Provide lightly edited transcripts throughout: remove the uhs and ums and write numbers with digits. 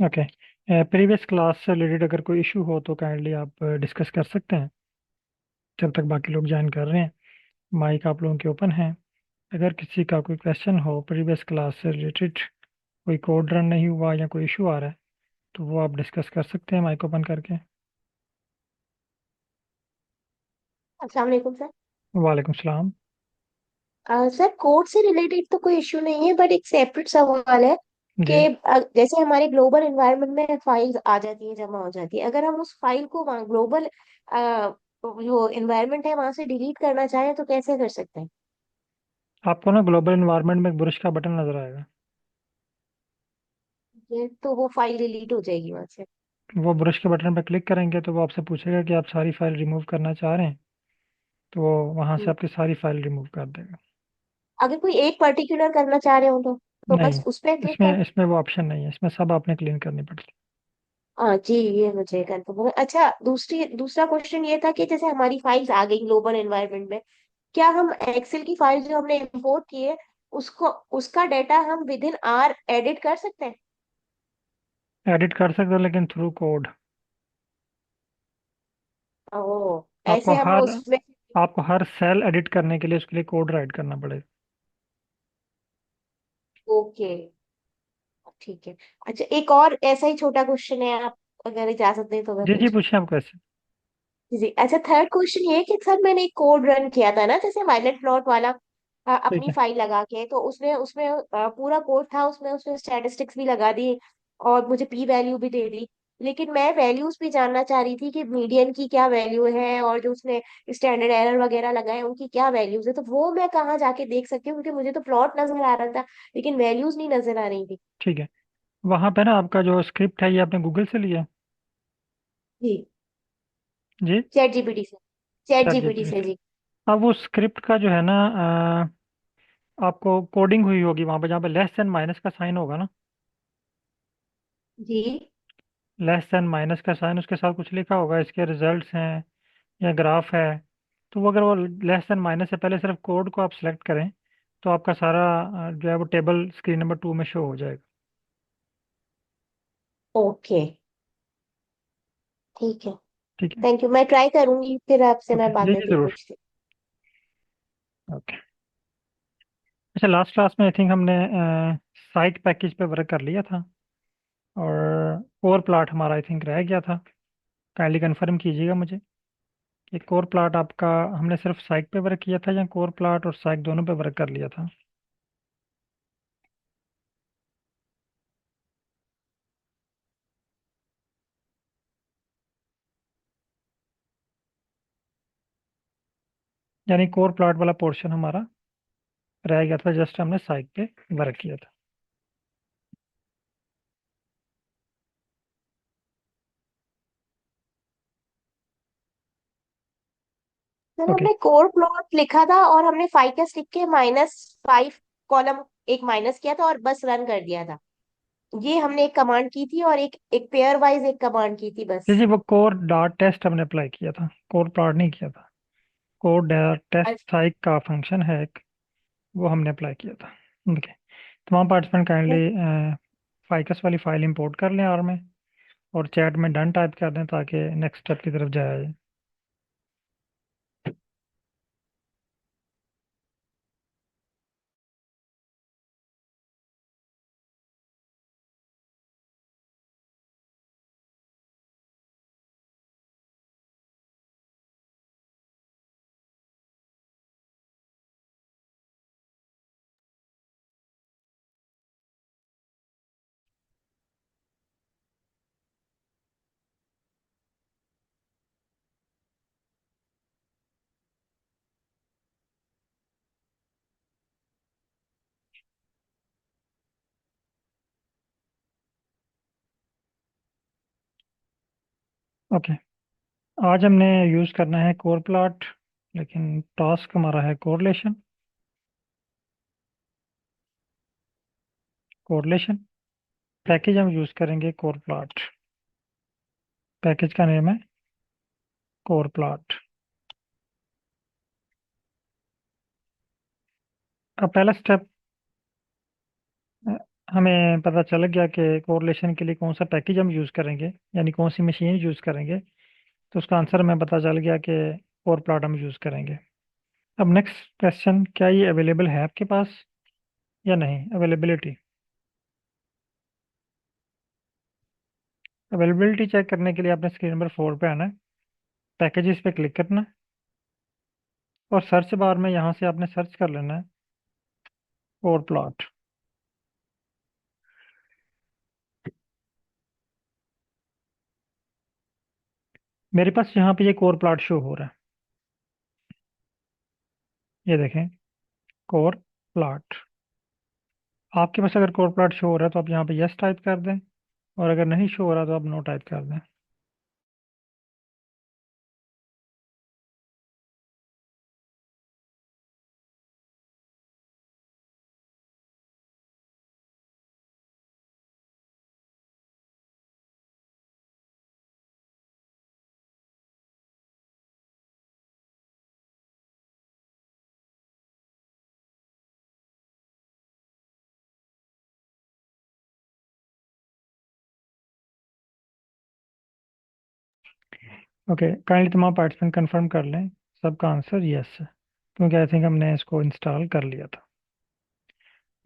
Okay. Previous class से related अगर कोई इशू हो तो काइंडली आप डिस्कस कर सकते हैं जब तक बाकी लोग ज्वाइन कर रहे हैं। माइक आप लोगों के ओपन है। अगर किसी का कोई क्वेश्चन हो प्रीवियस क्लास से रिलेटेड, कोई कोड रन नहीं हुआ या कोई इशू आ रहा है, तो वो आप डिस्कस कर सकते हैं माइक ओपन करके। अस्सलाम वालेकुम सर। वालेकुम सलाम। सर कोड से रिलेटेड तो कोई इश्यू नहीं है, बट एक सेपरेट सवाल है कि जी। जैसे हमारे ग्लोबल एनवायरनमेंट में फाइल्स आ जाती हैं, जमा हो जाती है, अगर हम उस फाइल को वहाँ ग्लोबल जो एनवायरनमेंट है वहां से डिलीट करना चाहें तो कैसे कर सकते हैं? आपको ना ग्लोबल इन्वायरमेंट में एक ब्रश का बटन नजर आएगा। ये तो वो फाइल डिलीट हो जाएगी वहां से? वो ब्रश के बटन पर क्लिक करेंगे तो वो आपसे पूछेगा कि आप सारी फाइल रिमूव करना चाह रहे हैं, तो वो वहाँ से हम्म। आपकी सारी फाइल रिमूव कर देगा। अगर कोई एक पर्टिकुलर करना चाह रहे हो तो नहीं, बस उस पर क्लिक कर। इसमें वो ऑप्शन नहीं है, इसमें सब आपने क्लीन करनी पड़ती हाँ जी, ये मुझे कंफर्म हो गया। अच्छा, दूसरा क्वेश्चन ये था कि जैसे हमारी फाइल्स आ गई ग्लोबल एनवायरनमेंट में, क्या हम एक्सेल की फाइल जो हमने इंपोर्ट की है उसको उसका डाटा हम विद इन आर एडिट कर सकते हैं? है। एडिट कर सकते हो लेकिन थ्रू कोड। ओ, आपको ऐसे हम हर उसमें। आपको हर सेल एडिट करने के लिए उसके लिए कोड राइट करना पड़ेगा। ओके, ठीक है। अच्छा, एक और ऐसा ही छोटा क्वेश्चन है, आप अगर इजाजत दें तो मैं जी जी, पूछ। पूछिए आप कैसे। जी, अच्छा, थर्ड क्वेश्चन ये है कि सर मैंने एक कोड रन किया था ना, जैसे वायलेट प्लॉट वाला, ठीक अपनी है। फाइल लगा के, तो उसमें उसमें पूरा कोड था, उसमें उसमें स्टैटिस्टिक्स भी लगा दी और मुझे पी वैल्यू भी दे दी। लेकिन मैं वैल्यूज भी जानना चाह रही थी कि मीडियन की क्या वैल्यू है और जो उसने स्टैंडर्ड एरर वगैरह लगाए उनकी क्या वैल्यूज है, तो वो मैं कहाँ जाके देख सकती हूँ? क्योंकि मुझे तो प्लॉट नजर आ रहा था लेकिन वैल्यूज नहीं नजर आ रही थी। ठीक है। वहाँ पे ना आपका जो स्क्रिप्ट है ये आपने गूगल से लिया है? जी, जी। चैट जीपीटी से। चैट चैट जीपीटी जीपीटी से से। जी। अब वो स्क्रिप्ट का जो है ना, आपको कोडिंग हुई होगी वहाँ पे जहाँ पे लेस देन माइनस का साइन होगा ना। जी। लेस देन माइनस का साइन उसके साथ कुछ लिखा होगा, इसके रिजल्ट्स हैं या ग्राफ है। तो वो अगर वो लेस देन माइनस से पहले सिर्फ कोड को आप सिलेक्ट करें तो आपका सारा जो है वो टेबल स्क्रीन नंबर 2 में शो हो जाएगा। ओके, ठीक है। ठीक है। थैंक यू, मैं ट्राई करूंगी, फिर आपसे ओके मैं बाद जी में जी फिर जरूर। पूछती ओके। अच्छा, लास्ट क्लास में आई थिंक हमने साइट पैकेज पे वर्क कर लिया था, और कोर प्लाट हमारा आई थिंक रह गया था। काइंडली कंफर्म कीजिएगा मुझे कि कोर प्लाट आपका हमने सिर्फ साइट पे वर्क किया था या कोर प्लाट और साइट दोनों पे वर्क कर लिया था। यानी कोर प्लाट वाला पोर्शन हमारा रह गया था, जस्ट हमने साइट पे वर्क किया था। हूँ। Sir okay. हमने कोर प्लॉट लिखा था और हमने 5 लिख के -5 कॉलम एक माइनस किया था और बस रन कर दिया था। ये हमने एक कमांड की थी और एक एक पेयर वाइज एक कमांड की थी जी बस। जी, वो कोर डॉट टेस्ट हमने अप्लाई किया था, कोर प्लॉट नहीं किया था। कोर डॉट टेस्ट अच्छा। साइट का फंक्शन है एक, वो हमने अप्लाई किया था। ओके। तमाम पार्टिसिपेंट काइंडली फाइकस वाली फाइल इंपोर्ट कर लें, और में और चैट में डन टाइप कर दें ताकि नेक्स्ट स्टेप की तरफ जाया जाए। ओके। आज हमने यूज़ करना है कोर प्लॉट, लेकिन टास्क हमारा है कोरिलेशन। कोरिलेशन पैकेज हम यूज़ करेंगे कोर प्लॉट। पैकेज का नेम है कोर प्लॉट। अब पहला स्टेप हमें पता चल गया कि कोरिलेशन के लिए कौन सा पैकेज हम यूज़ करेंगे, यानी कौन सी मशीन यूज़ करेंगे। तो उसका आंसर हमें पता चल गया कि कोर प्लॉट हम यूज़ करेंगे। अब नेक्स्ट क्वेश्चन, क्या ये अवेलेबल है आपके पास या नहीं? अवेलेबिलिटी, अवेलेबिलिटी चेक करने के लिए आपने स्क्रीन नंबर 4 पे आना है, पैकेजेस पे क्लिक करना है, और सर्च बार में यहाँ से आपने सर्च कर लेना है कोर प्लॉट। मेरे पास यहाँ पे ये कोर प्लॉट शो हो रहा है, ये देखें, कोर प्लॉट। आपके पास अगर कोर प्लॉट शो हो रहा है तो आप यहाँ पे यस टाइप कर दें, और अगर नहीं शो हो रहा तो आप नो टाइप कर दें। ओके, काइंडली तमाम पार्टिसिपेंट कंफर्म कर लें सबका आंसर यस है, क्योंकि आई थिंक हमने इसको इंस्टॉल कर लिया था।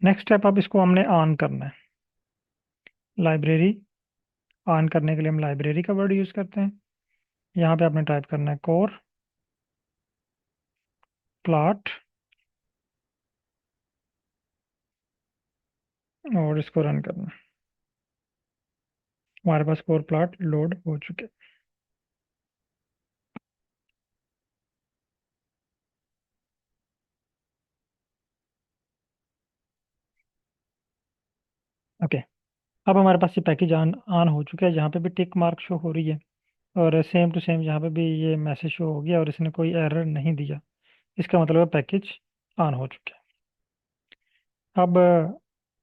नेक्स्ट स्टेप, अब इसको हमने ऑन करना है। लाइब्रेरी ऑन करने के लिए हम लाइब्रेरी का वर्ड यूज़ करते हैं। यहाँ पे आपने टाइप करना है कोर प्लॉट, और इसको रन करना है। हमारे पास कोर प्लॉट लोड हो चुके। ओके, अब हमारे पास ये पैकेज ऑन ऑन हो चुका है, यहाँ पे भी टिक मार्क शो हो रही है, और सेम टू सेम यहाँ पे भी ये मैसेज शो हो गया और इसने कोई एरर नहीं दिया। इसका मतलब है पैकेज ऑन हो चुका है। अब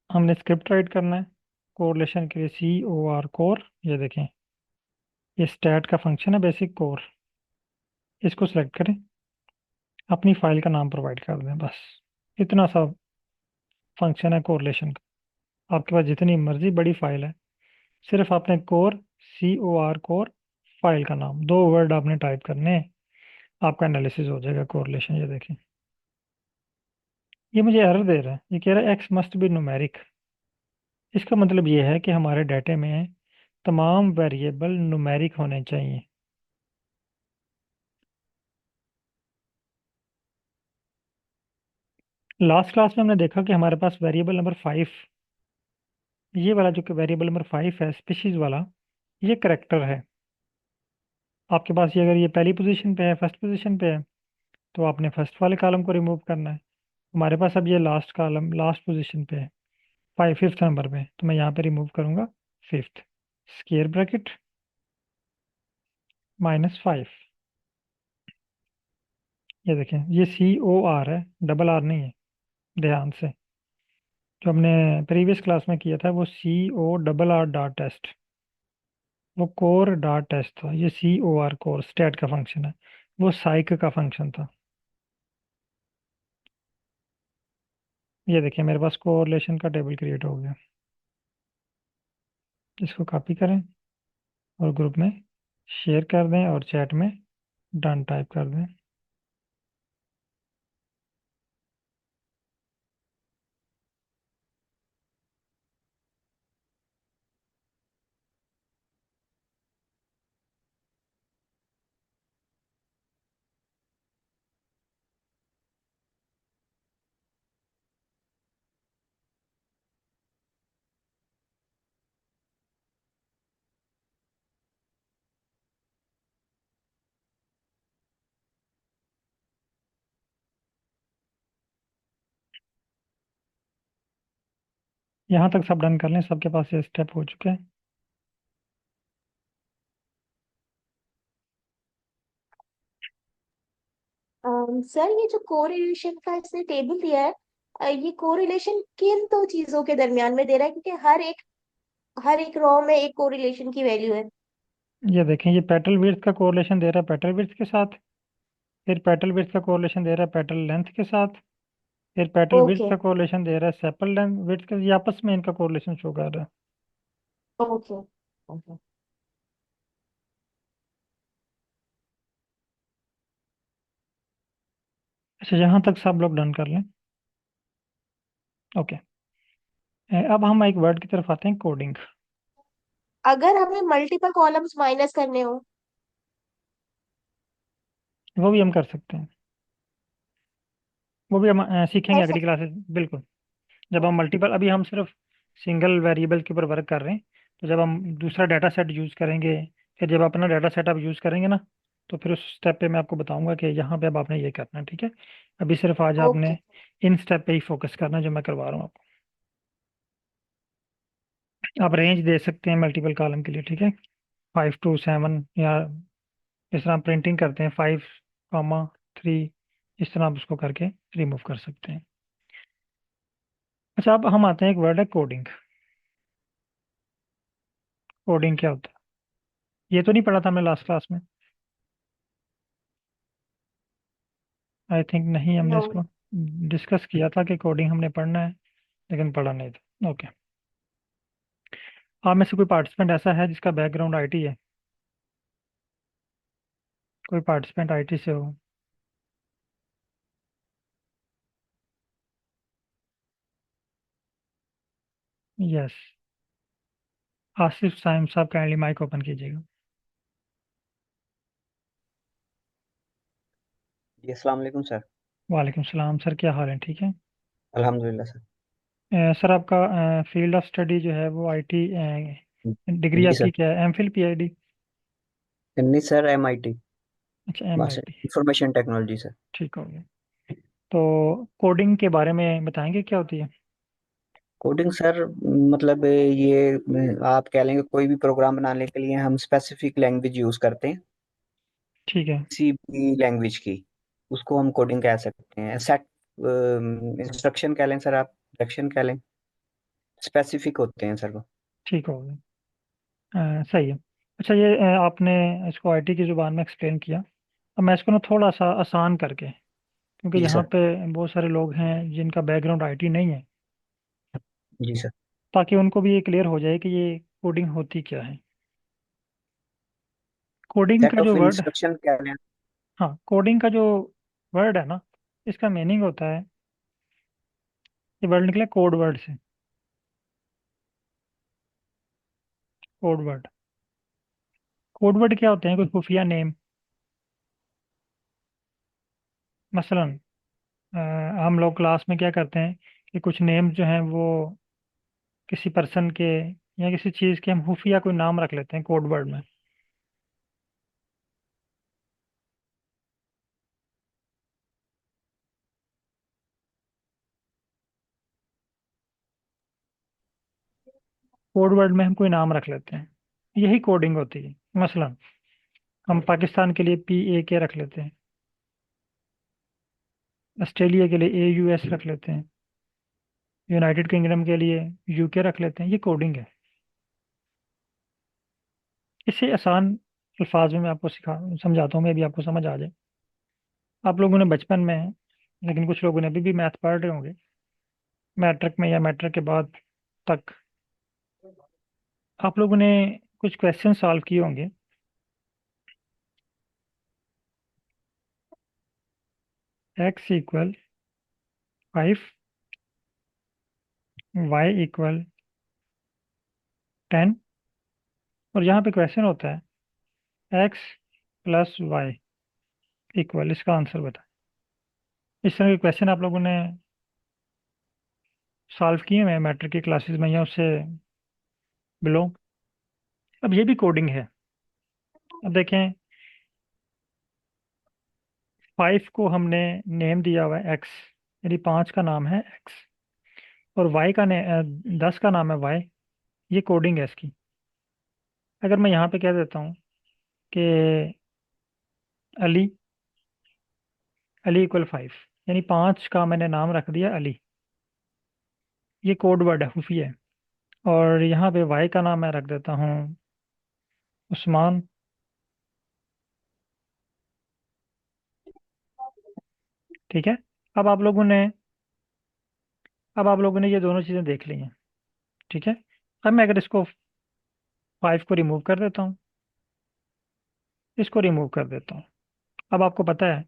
हमने स्क्रिप्ट राइट करना है कोरिलेशन के लिए, COR कोर, ये देखें, ये स्टैट का फंक्शन है, बेसिक कोर। इसको सिलेक्ट करें, अपनी फाइल का नाम प्रोवाइड कर दें, बस इतना सा फंक्शन है कोरिलेशन का। आपके पास जितनी मर्जी बड़ी फाइल है, सिर्फ आपने कोर, COR कोर, फाइल का नाम, दो वर्ड आपने टाइप करने हैं, आपका एनालिसिस हो जाएगा कोरिलेशन। ये देखें, ये मुझे एरर दे रहा है, ये कह रहा है एक्स मस्ट बी न्यूमेरिक। इसका मतलब ये है कि हमारे डाटे में तमाम वेरिएबल न्यूमेरिक होने चाहिए। लास्ट क्लास में हमने देखा कि हमारे पास वेरिएबल नंबर 5, ये वाला जो कि वेरिएबल नंबर 5 है, स्पीशीज वाला, ये करेक्टर है। आपके पास ये अगर ये पहली पोजीशन पे है, फर्स्ट पोजीशन पे है, तो आपने फर्स्ट वाले कॉलम को रिमूव करना है। हमारे पास अब ये लास्ट कॉलम लास्ट पोजीशन पे है, 5th नंबर पे, तो मैं यहाँ पे रिमूव करूंगा 5th, स्क्वायर ब्रैकेट -5। ये देखें, ये COR है, डबल आर नहीं है, ध्यान से। जो हमने प्रीवियस क्लास में किया था वो CORR डॉट टेस्ट, वो कोर डॉट टेस्ट था। ये COR कोर स्टैट का फंक्शन है, वो साइक का फंक्शन था। ये देखिए, मेरे पास कोरिलेशन का टेबल क्रिएट हो गया। इसको कॉपी करें और ग्रुप में शेयर कर दें, और चैट में डन टाइप कर दें। यहाँ तक सब डन कर लें, सबके पास ये स्टेप हो चुके हैं। सर, ये जो कोरिलेशन का इसने टेबल दिया है, ये कोरिलेशन किन दो चीजों के दरमियान में दे रहा है? क्योंकि हर एक रो में एक कोरिलेशन की वैल्यू है। ये देखें, ये पेटल विड्थ का कोरिलेशन दे रहा है पेटल विड्थ के साथ, फिर पेटल विड्थ का कोरिलेशन दे रहा है पेटल लेंथ के साथ, फिर पेटल विड्थ ओके। का कोरिलेशन दे रहा है, सेपल लेंथ विड्थ का, ये आपस में इनका कोरिलेशन शो कर रहा है। ओके। ओके। अच्छा, यहाँ तक सब लोग डन कर लें। ओके। अब हम एक वर्ड की तरफ आते हैं, कोडिंग। अगर हमें मल्टीपल कॉलम्स माइनस करने हो? वो भी हम कर सकते हैं, वो भी हम सीखेंगे कर अगली सकते। क्लासेस, बिल्कुल। जब हम मल्टीपल, अभी हम सिर्फ सिंगल वेरिएबल के ऊपर वर्क कर रहे हैं, तो जब हम दूसरा डाटा सेट यूज करेंगे, फिर जब अपना डाटा सेट आप यूज करेंगे ना, तो फिर उस स्टेप पे मैं आपको बताऊंगा कि यहाँ पे अब आपने ये करना है, ठीक है। अभी सिर्फ आज ओके। आपने इन स्टेप पे ही फोकस करना है जो मैं करवा रहा हूँ आपको। आप रेंज दे सकते हैं मल्टीपल कॉलम के लिए, ठीक है, 5 to 7, या जिस तरह आप प्रिंटिंग करते हैं 5, 3, इस तरह आप उसको करके रिमूव कर सकते हैं। अच्छा, अब हम आते हैं, एक वर्ड है कोडिंग। कोडिंग क्या होता है, ये तो नहीं पढ़ा था हमने लास्ट क्लास में? आई थिंक नहीं, हमने नो। इसको डिस्कस किया था कि कोडिंग हमने पढ़ना है, लेकिन पढ़ा नहीं था। ओके। आप में से कोई पार्टिसिपेंट ऐसा है जिसका बैकग्राउंड आईटी है? कोई पार्टिसिपेंट आईटी से हो? यस। आसिफ साइम साहब, काइंडली माइक ओपन कीजिएगा। जी अस्सलाम वालेकुम सर। वालेकुम सलाम सर, क्या हाल है, ठीक है? अल्हम्दुलिल्लाह सर। सर, आपका फील्ड ऑफ स्टडी जो है वो आईटी, डिग्री जी आपकी सर। क्या है, एमफिल पीआईडी? नहीं सर, MIT, अच्छा, master MIT. Information technology sir. ठीक हो गया। तो कोडिंग के बारे में बताएंगे क्या होती है? कोडिंग सर, मतलब ये आप कह लेंगे कोई भी प्रोग्राम बनाने के लिए हम स्पेसिफिक लैंग्वेज यूज करते हैं, ठीक है। किसी भी लैंग्वेज की, उसको हम कोडिंग कह सकते हैं। सेट इंस्ट्रक्शन कह लें सर, आप डायरेक्शन कह लें, स्पेसिफिक होते हैं सर वो। ठीक हो गया। सही है। अच्छा, ये आपने इसको आईटी की ज़ुबान में एक्सप्लेन किया। अब मैं इसको ना थोड़ा सा आसान करके, क्योंकि जी यहाँ सर। पे बहुत सारे लोग हैं जिनका बैकग्राउंड आईटी नहीं है, जी सर। ताकि उनको भी ये क्लियर हो जाए कि ये कोडिंग होती क्या है। कोडिंग सेट का जो ऑफ वर्ड, इंस्ट्रक्शन कह लें। हाँ, कोडिंग का जो वर्ड है ना, इसका मीनिंग होता है, ये वर्ड निकला कोड वर्ड से। कोड वर्ड, कोड वर्ड क्या होते हैं, कोई खुफिया नेम। मसलन अ, हम लोग क्लास में क्या करते हैं कि कुछ नेम जो हैं वो किसी पर्सन के या किसी चीज़ के हम खुफिया कोई नाम रख लेते हैं कोड वर्ड में। कोड वर्ड में हम कोई नाम रख लेते हैं, यही कोडिंग होती है। मसलन हम पाकिस्तान के लिए PAK रख लेते हैं, ऑस्ट्रेलिया के लिए AUS रख लेते हैं, यूनाइटेड किंगडम के लिए UK रख लेते हैं, ये कोडिंग है। इसे आसान अल्फाज में मैं आपको समझाता हूँ, मैं भी आपको समझ आ जाए। आप लोगों ने बचपन में, लेकिन कुछ लोगों ने अभी भी मैथ पढ़ रहे होंगे, मैट्रिक में या मैट्रिक के बाद तक आप लोगों ने कुछ क्वेश्चन सॉल्व किए होंगे। X = 5, Y = 10, और यहाँ पे क्वेश्चन होता है X + Y इक्वल, इसका आंसर बताएं। इस तरह के क्वेश्चन आप लोगों ने सॉल्व किए हुए हैं मैट्रिक की क्लासेस में या उससे बिलो। अब ये भी कोडिंग है। अब देखें, 5 को हमने नेम दिया हुआ है X, यानी 5 का नाम है X, और 10 का नाम है Y, ये कोडिंग है इसकी। अगर मैं यहाँ पे कह देता हूँ कि अली, अली = 5, यानी 5 का मैंने नाम रख दिया अली, ये कोड वर्ड है, खुफिया है। और यहाँ पे वाई का नाम मैं रख देता हूँ उस्मान। ठीक है। अब आप लोगों ने अब आप लोगों ने ये दोनों चीज़ें देख ली हैं, ठीक है। अब मैं अगर इसको 5 को रिमूव कर देता हूँ, इसको रिमूव कर देता हूँ, अब आपको पता है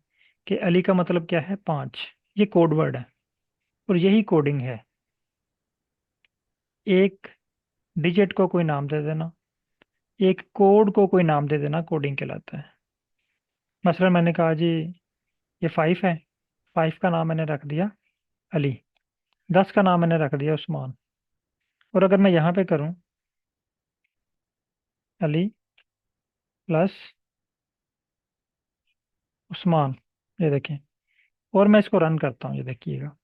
कि अली का मतलब क्या है, 5। ये कोड वर्ड है और यही कोडिंग है। एक डिजिट को कोई नाम दे देना, एक कोड को कोई नाम दे देना, कोडिंग कहलाता है। मसलन मैंने कहा जी ये 5 है, 5 का नाम मैंने रख दिया अली, 10 का नाम मैंने रख दिया उस्मान। और अगर मैं यहाँ पे करूँ अली प्लस उस्मान, ये देखें, और मैं इसको रन करता हूँ, ये देखिएगा,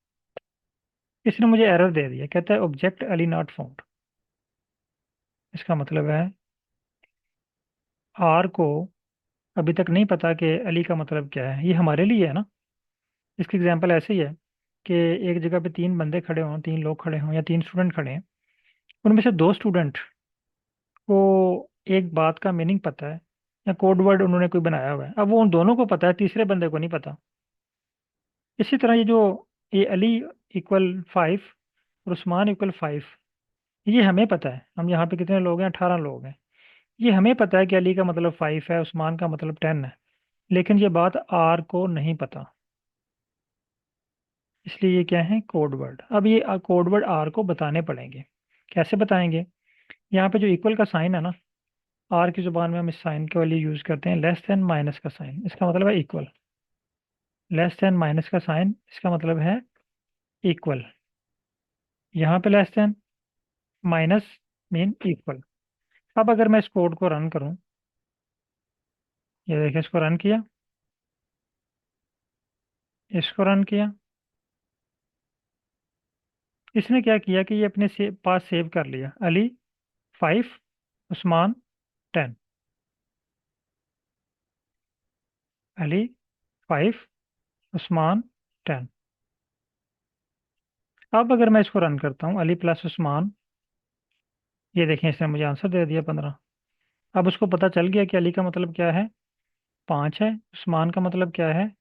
इसने मुझे एरर दे दिया, कहता है ऑब्जेक्ट अली नॉट फाउंड। इसका मतलब है आर को अभी तक नहीं पता कि अली का मतलब क्या है। ये हमारे लिए है ना। इसकी एग्जांपल ऐसे ही है कि एक जगह पे 3 बंदे खड़े हों, 3 लोग खड़े हों या 3 स्टूडेंट खड़े हैं, उनमें से 2 स्टूडेंट को एक बात का मीनिंग पता है या कोड वर्ड उन्होंने कोई बनाया हुआ है, अब वो उन दोनों को पता है, तीसरे बंदे को नहीं पता। इसी तरह ये जो ये अली इक्वल 5 और उस्मान इक्वल 5, ये हमें पता है। हम यहाँ पे कितने लोग हैं, 18 लोग हैं। ये हमें पता है कि अली का मतलब 5 है, उस्मान का मतलब 10 है, लेकिन ये बात आर को नहीं पता। इसलिए ये क्या है, कोड वर्ड। अब ये कोड वर्ड आर को बताने पड़ेंगे। कैसे बताएंगे? यहाँ पे जो इक्वल का साइन है ना, आर की जुबान में हम इस साइन के लिए यूज करते हैं लेस देन माइनस का साइन, इसका मतलब है इक्वल। लेस देन माइनस का साइन, इसका मतलब है इक्वल। यहाँ पे less than, minus mean equal. अब अगर मैं इस कोड को रन करूँ, ये देखिए इसको रन किया, इसको रन किया, इसने क्या किया कि ये अपने पास सेव कर लिया अली 5 उस्मान 10। अली 5 उस्मान 10। अब अगर मैं इसको रन करता हूँ अली प्लस उस्मान, ये देखें इसने मुझे आंसर दे दिया 15। अब उसको पता चल गया कि अली का मतलब क्या है, 5 है, उस्मान का मतलब क्या है,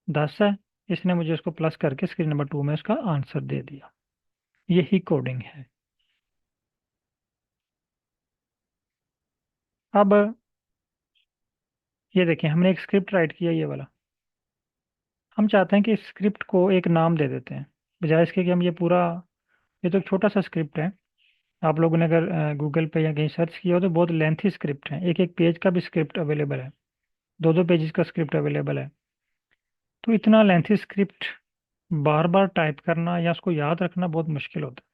10 है। इसने मुझे उसको प्लस करके स्क्रीन नंबर 2 में उसका आंसर दे दिया। यही कोडिंग है। अब ये देखें, हमने एक स्क्रिप्ट राइट किया ये वाला। हम चाहते हैं कि इस स्क्रिप्ट को एक नाम दे देते हैं, बजाय इसके कि हम ये पूरा, ये तो एक छोटा सा स्क्रिप्ट है। आप लोगों ने अगर गूगल पे या कहीं सर्च किया हो तो बहुत लेंथी स्क्रिप्ट है, एक एक पेज का भी स्क्रिप्ट अवेलेबल है, 2 2 पेजेस का स्क्रिप्ट अवेलेबल है। तो इतना लेंथी स्क्रिप्ट बार बार टाइप करना या उसको याद रखना बहुत मुश्किल होता है।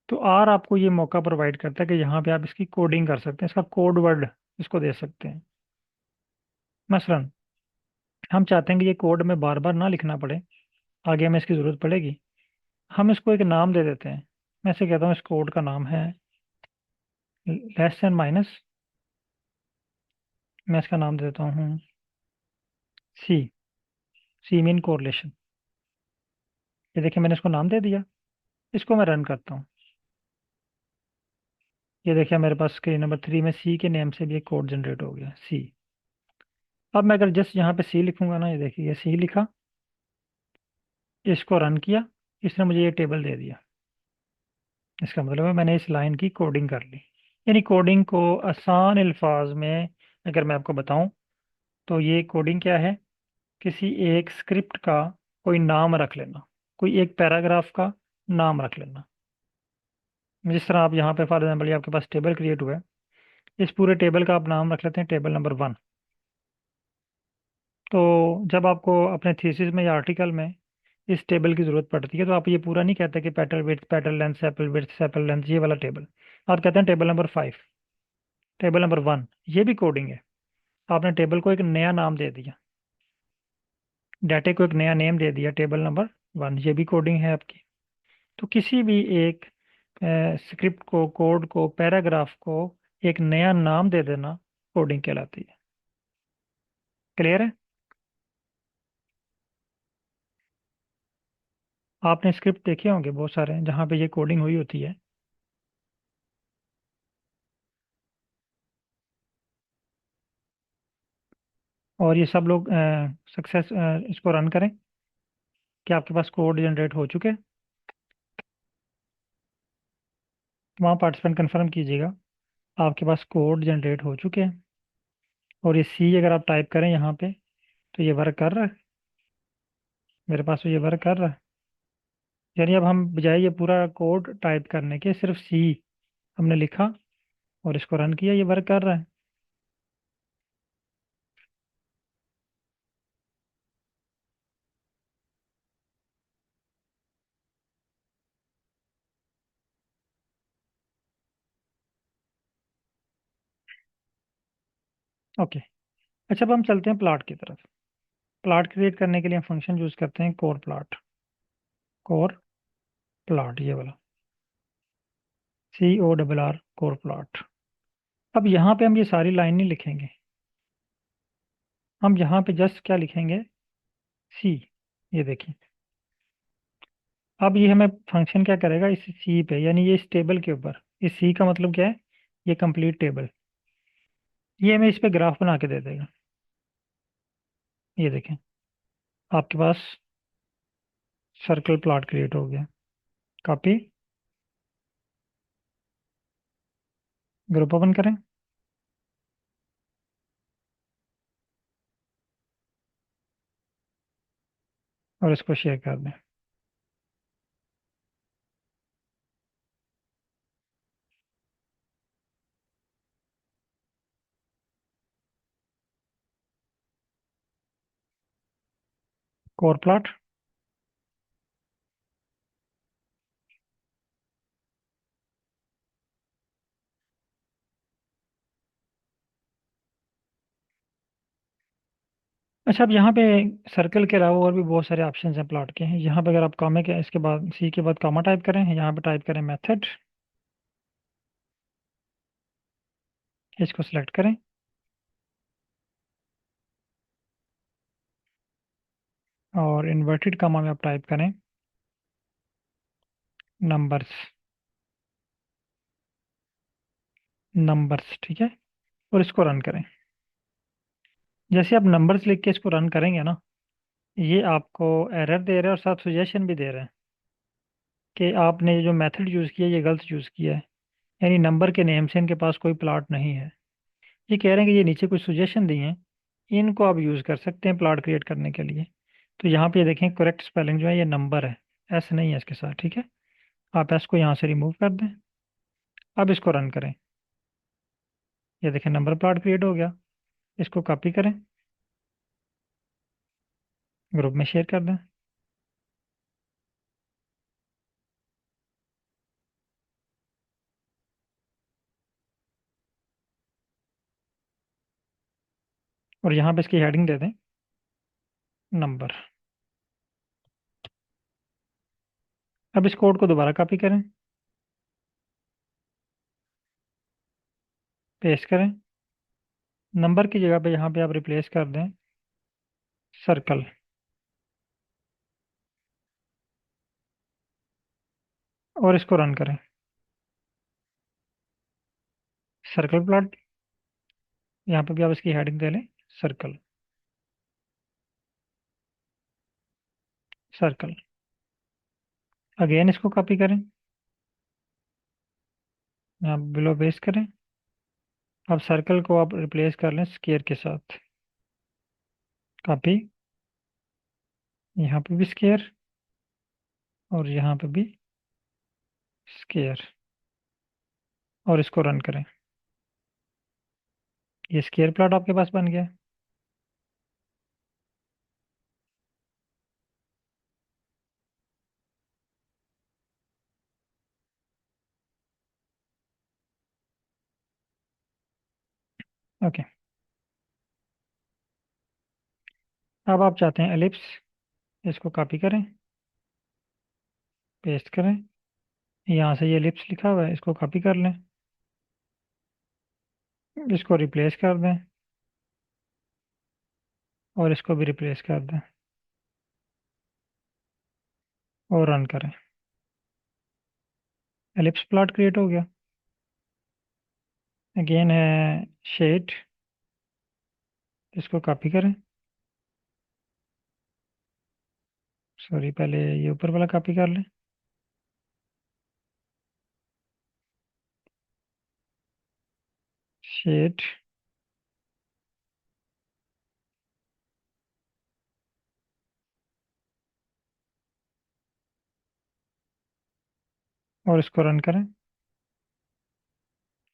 तो आर आपको ये मौका प्रोवाइड करता है कि यहाँ पे आप इसकी कोडिंग कर सकते हैं, इसका कोड वर्ड इसको दे सकते हैं। मसलन हम चाहते हैं कि ये कोड में बार बार ना लिखना पड़े, आगे हमें इसकी ज़रूरत पड़ेगी, हम इसको एक नाम दे देते हैं। मैं इसे कहता हूँ, इस कोड का नाम है लेस एंड माइनस। मैं इसका नाम दे देता हूँ सी। सी मीन कोरिलेशन। ये देखिए मैंने इसको नाम दे दिया। इसको मैं रन करता हूँ, ये देखिए मेरे पास स्क्रीन नंबर 3 में सी के नेम से भी एक कोड जनरेट हो गया, सी। अब मैं अगर जस्ट यहाँ पे सी लिखूंगा ना, ये देखिए ये सी लिखा, इसको रन किया, इसने मुझे ये टेबल दे दिया। इसका मतलब है मैंने इस लाइन की कोडिंग कर ली। यानी कोडिंग को आसान अल्फाज में अगर मैं आपको बताऊं तो ये कोडिंग क्या है, किसी एक स्क्रिप्ट का कोई नाम रख लेना, कोई एक पैराग्राफ का नाम रख लेना। जिस तरह आप यहाँ पे फॉर एग्जाम्पल ये आपके पास टेबल क्रिएट हुआ है, इस पूरे टेबल का आप नाम रख लेते हैं टेबल नंबर 1। तो जब आपको अपने थीसिस में या आर्टिकल में इस टेबल की जरूरत पड़ती है तो आप ये पूरा नहीं कहते कि petal width petal length sepal width sepal length ये वाला टेबल, आप कहते हैं टेबल नंबर 5, टेबल नंबर 1। ये भी कोडिंग है। आपने टेबल को एक नया नाम दे दिया, डाटे को एक नया नेम दे दिया, टेबल नंबर 1, ये भी कोडिंग है आपकी। तो किसी भी एक स्क्रिप्ट को, कोड को, पैराग्राफ को एक नया नाम दे देना कोडिंग कहलाती है। क्लियर है? आपने स्क्रिप्ट देखे होंगे बहुत सारे जहाँ पे ये कोडिंग हुई होती है। और ये सब लोग सक्सेस इसको रन करें कि आपके पास कोड जनरेट हो चुके हैं। वहाँ पार्टिसिपेंट कंफर्म कीजिएगा। आपके पास कोड जनरेट हो चुके हैं, और ये सी अगर आप टाइप करें यहाँ पे तो ये वर्क कर रहा है। मेरे पास तो ये वर्क कर रहा है। यानी अब हम बजाय ये पूरा कोड टाइप करने के सिर्फ सी हमने लिखा और इसको रन किया, ये वर्क कर रहा है। ओके। अच्छा, अब हम चलते हैं प्लॉट की तरफ। प्लॉट क्रिएट करने के लिए हम फंक्शन यूज करते हैं कोर प्लॉट। कोर प्लॉट ये वाला, CORR, कोर प्लॉट। अब यहाँ पे हम ये सारी लाइन नहीं लिखेंगे, हम यहाँ पे जस्ट क्या लिखेंगे, सी। ये देखिए, अब ये हमें फंक्शन क्या करेगा इस सी पे, यानी ये इस टेबल के ऊपर, इस सी का मतलब क्या है, ये कंप्लीट टेबल, ये हमें इस पे ग्राफ बना के दे देगा। ये देखें, आपके पास सर्कल प्लॉट क्रिएट हो गया। कॉपी, ग्रुप ओपन करें और इसको शेयर कर दें। Core plot. अच्छा, अब यहाँ पे सर्कल के अलावा और भी बहुत सारे ऑप्शन हैं प्लॉट के। यहाँ पे अगर आप कॉमा के इसके बाद सी के बाद कॉमा टाइप करें, यहाँ पे टाइप करें मेथड, इसको सिलेक्ट करें और इन्वर्टेड कॉमा में आप टाइप करें नंबर्स। नंबर्स, ठीक है, और इसको रन करें। जैसे आप नंबर्स लिख के इसको रन करेंगे ना, ये आपको एरर दे रहा है और साथ सजेशन भी दे रहा है कि आपने ये जो मेथड यूज़ किया ये गलत यूज़ किया है। यानी नंबर के नेम से इनके पास कोई प्लॉट नहीं है। ये कह रहे हैं कि ये नीचे कुछ सजेशन दिए हैं, इनको आप यूज़ कर सकते हैं प्लॉट क्रिएट करने के लिए। तो यहाँ पे ये देखें, करेक्ट स्पेलिंग जो है ये नंबर है, एस नहीं है इसके साथ, ठीक है। आप एस को यहाँ से रिमूव कर दें। अब इसको रन करें। ये देखें, नंबर प्लॉट क्रिएट हो गया। इसको कॉपी करें, ग्रुप में शेयर कर दें। और यहाँ पे इसकी हेडिंग दे दें नंबर। अब इस कोड को दोबारा कॉपी करें, पेस्ट करें। नंबर की जगह पे यहाँ पे आप रिप्लेस कर दें सर्कल, और इसको रन करें। सर्कल प्लॉट, यहाँ पे भी आप इसकी हेडिंग दे लें सर्कल। सर्कल, अगेन इसको कॉपी करें, यहाँ बिलो पेस्ट करें। अब सर्कल को आप रिप्लेस कर लें स्केयर के साथ। कॉपी, यहाँ पे भी स्केयर और यहाँ पे भी स्केयर, और इसको रन करें। ये स्केयर प्लॉट आपके पास बन गया। ओके। अब आप चाहते हैं एलिप्स, इसको कॉपी करें, पेस्ट करें। यहाँ से ये एलिप्स लिखा हुआ है, इसको कॉपी कर लें, इसको रिप्लेस कर दें और इसको भी रिप्लेस कर दें और रन करें। एलिप्स प्लॉट क्रिएट हो गया। अगेन है शेड, इसको कॉपी करें। सॉरी, पहले ये ऊपर वाला कॉपी कर लें। शेड और इसको रन करें।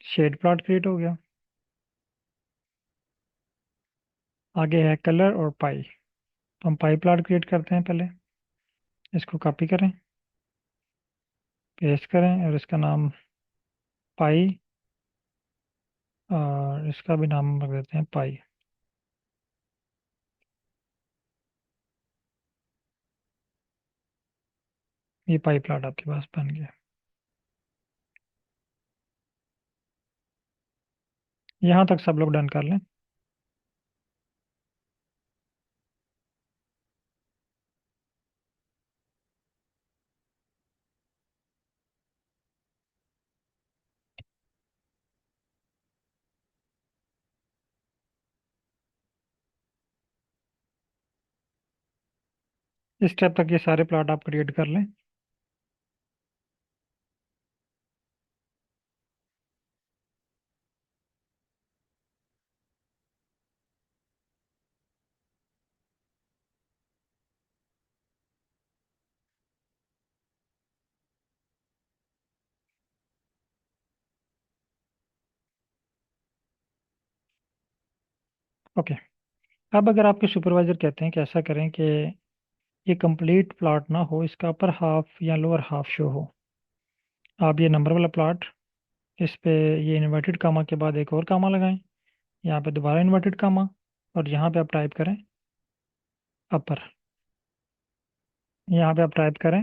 शेड प्लॉट क्रिएट हो गया। आगे है कलर और पाई। तो हम पाई प्लॉट क्रिएट करते हैं पहले। इसको कॉपी करें, पेस्ट करें और इसका नाम पाई, और इसका भी नाम रख देते हैं पाई। ये पाई प्लॉट आपके पास बन गया। यहाँ तक सब लोग डन कर लें। इस स्टेप तक ये सारे प्लॉट आप क्रिएट कर लें। ओके। अब अगर आपके सुपरवाइजर कहते हैं कि ऐसा करें कि ये कंप्लीट प्लॉट ना हो, इसका अपर हाफ या लोअर हाफ शो हो, आप ये नंबर वाला प्लॉट, इस पे ये इन्वर्टेड कामा के बाद एक और कामा लगाएं, यहाँ पे दोबारा इन्वर्टेड कामा, और यहाँ पे आप टाइप करें अपर। यहाँ पे आप टाइप करें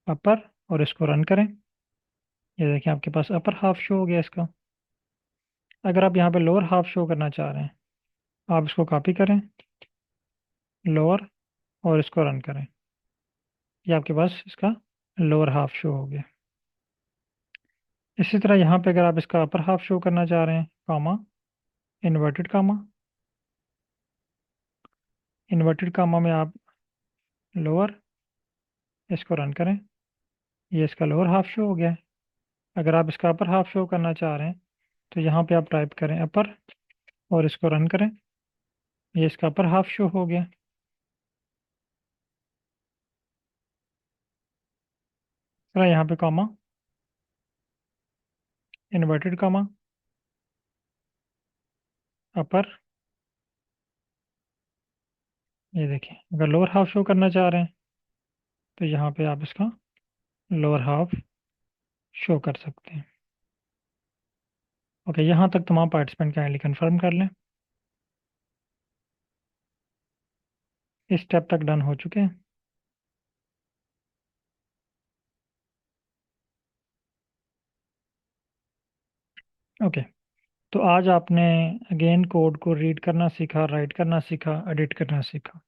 अपर और इसको रन करें। ये देखिए आपके पास अपर हाफ शो हो गया इसका। अगर आप यहाँ पे लोअर हाफ शो करना चाह रहे हैं, आप इसको कॉपी करें, लोअर, और इसको रन करें। ये आपके पास इसका लोअर हाफ शो हो गया। इसी तरह यहाँ पे अगर आप इसका अपर हाफ शो करना चाह रहे हैं, कामा, इन्वर्टेड कामा, इन्वर्टेड कामा में आप लोअर, इसको रन करें। ये इसका लोअर हाफ शो हो गया है। अगर आप इसका अपर हाफ शो करना चाह रहे हैं, तो यहाँ पे आप टाइप करें अपर और इसको रन करें। ये इसका अपर हाफ शो हो गया। फिर यहाँ पे कामा, इन्वर्टेड कामा, अपर। ये देखिए अगर लोअर हाफ शो करना चाह रहे हैं, तो यहाँ पे आप इसका लोअर हाफ शो कर सकते हैं। ओके, यहाँ तक तमाम पार्टिसिपेंट काइंडली कंफर्म कर लें। इस स्टेप तक डन हो चुके हैं। ओके, तो आज आपने अगेन कोड को रीड करना सीखा, राइट करना सीखा, एडिट करना सीखा।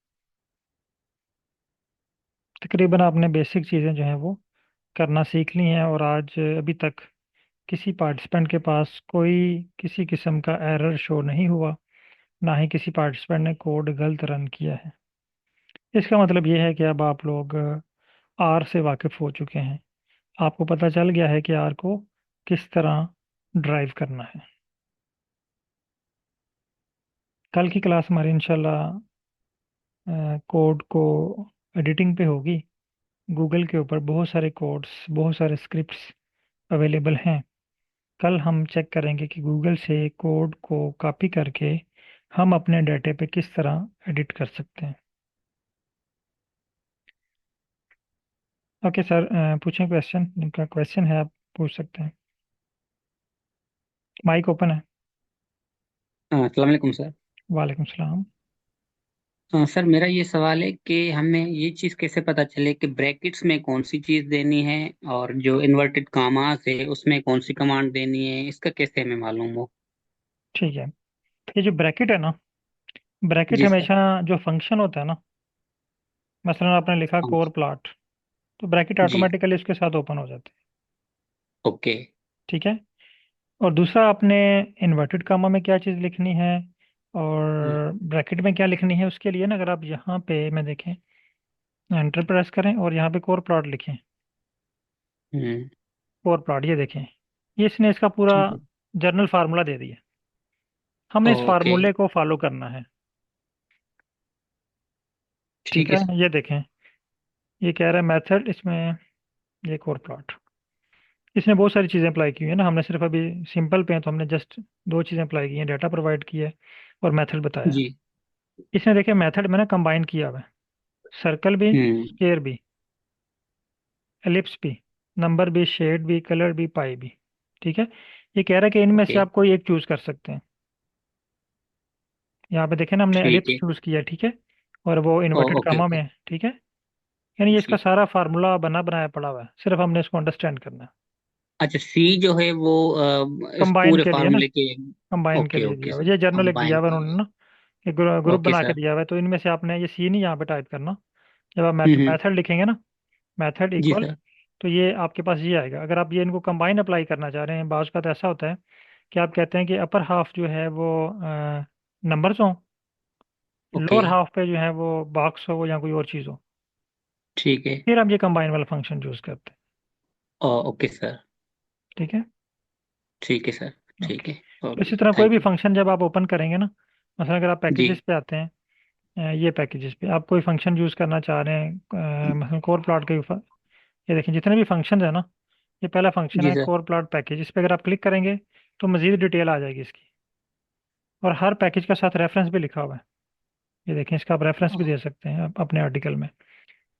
तकरीबन आपने बेसिक चीज़ें जो हैं वो करना सीख ली हैं, और आज अभी तक किसी पार्टिसिपेंट के पास कोई किसी किस्म का एरर शो नहीं हुआ, ना ही किसी पार्टिसिपेंट ने कोड गलत रन किया है। इसका मतलब ये है कि अब आप लोग आर से वाकिफ़ हो चुके हैं। आपको पता चल गया है कि आर को किस तरह ड्राइव करना है। कल की क्लास हमारी इंशाल्लाह कोड को एडिटिंग पे होगी। गूगल के ऊपर बहुत सारे कोड्स, बहुत सारे स्क्रिप्ट्स अवेलेबल हैं। कल हम चेक करेंगे कि गूगल से कोड को कॉपी करके हम अपने डाटे पे किस तरह एडिट कर सकते हैं। ओके सर, पूछें क्वेश्चन, जिनका क्वेश्चन है आप पूछ सकते हैं। माइक ओपन है। हाँ, अस्सलाम वालेकुम सर। वालेकुम सलाम। हाँ सर, मेरा ये सवाल है कि हमें ये चीज़ कैसे पता चले कि ब्रैकेट्स में कौन सी चीज़ देनी है और जो इन्वर्टेड कामास है उसमें कौन सी कमांड देनी है, इसका कैसे हमें मालूम हो। ठीक है, ये जो ब्रैकेट है ना, ब्रैकेट जी सर। हमेशा जो फंक्शन होता है ना, मसलन आपने लिखा हाँ। कोर प्लॉट, तो ब्रैकेट जी। ऑटोमेटिकली उसके साथ ओपन हो जाते हैं। ओके। ठीक है। और दूसरा, आपने इन्वर्टेड कामा में क्या चीज़ लिखनी है और ब्रैकेट में क्या लिखनी है, उसके लिए ना अगर आप यहाँ पे मैं देखें, एंटर प्रेस करें और यहाँ पे कोर प्लॉट लिखें। हम्म। कोर प्लॉट, ये देखें, ये इसने इसका पूरा ठीक है। जर्नल फार्मूला दे दिया। हमने इस ओके। फार्मूले को फॉलो करना है। ठीक ठीक है, है सर। ये देखें, ये कह रहा है मेथड इसमें, ये कोर प्लॉट, इसने बहुत सारी चीज़ें अप्लाई की हुई है ना, हमने सिर्फ अभी सिंपल पे हैं तो हमने जस्ट दो चीज़ें अप्लाई की हैं, डाटा प्रोवाइड किया है और मेथड बताया है। जी। इसने देखिए मेथड में ना कंबाइन किया हुआ है, सर्कल भी, हम्म। स्क्वायर भी, एलिप्स भी, नंबर भी, शेड भी, कलर भी, पाई भी। ठीक है, ये कह रहा है कि इनमें ओके। से आप कोई एक चूज कर सकते हैं। यहाँ पे देखें ना, हमने ठीक एलिप्स है। चूज किया, ठीक है, और वो इन्वर्टेड ओके कामा में ओके। है, ठीक है। यानी ये इसका जी। सारा फार्मूला बना बनाया पड़ा हुआ है, सिर्फ हमने इसको अंडरस्टैंड करना है। अच्छा, सी जो है वो इस कंबाइन पूरे के लिए ना, फार्मूले के। कंबाइन के ओके लिए ओके दिया हुआ सर, है, ये जर्नल एक दिया कंबाइन हुआ है के उन्होंने लिए। ना, एक ग्रुप ओके बना के सर। दिया हुआ है, तो इनमें से आपने ये सी नहीं यहाँ पे टाइप करना। जब आप हम्म। मेथड लिखेंगे ना, मेथड जी इक्वल, सर। तो ये आपके पास ये आएगा। अगर आप ये इनको कंबाइन अप्लाई करना चाह रहे हैं, बाज़ का तो ऐसा होता है कि आप कहते हैं कि अपर हाफ जो है वो नंबर्स हो, ओके। लोअर हाफ पे जो है वो बॉक्स हो या कोई और चीज़ हो, ठीक है। फिर हम ये कंबाइन वाला फंक्शन यूज़ करते हैं। Okay sir. ठीक है, ठीक है सर। ठीक ओके। है। तो ओके इसी सर, तरह कोई भी थैंक यू। फंक्शन जब आप ओपन करेंगे ना, मसलन अगर आप जी। पैकेजेस पे आते हैं, ये पैकेजेस पे आप कोई फंक्शन यूज़ करना चाह रहे हैं, मसलन कोर प्लॉट के ऊपर, ये देखें जितने भी फंक्शन है ना, ये पहला फंक्शन जी है सर। कोर प्लॉट पैकेज, इस पर अगर आप क्लिक करेंगे तो मज़ीद डिटेल आ जाएगी इसकी, और हर पैकेज का साथ रेफरेंस भी लिखा हुआ है। ये देखें, इसका आप रेफरेंस भी दे सकते हैं अपने आर्टिकल में,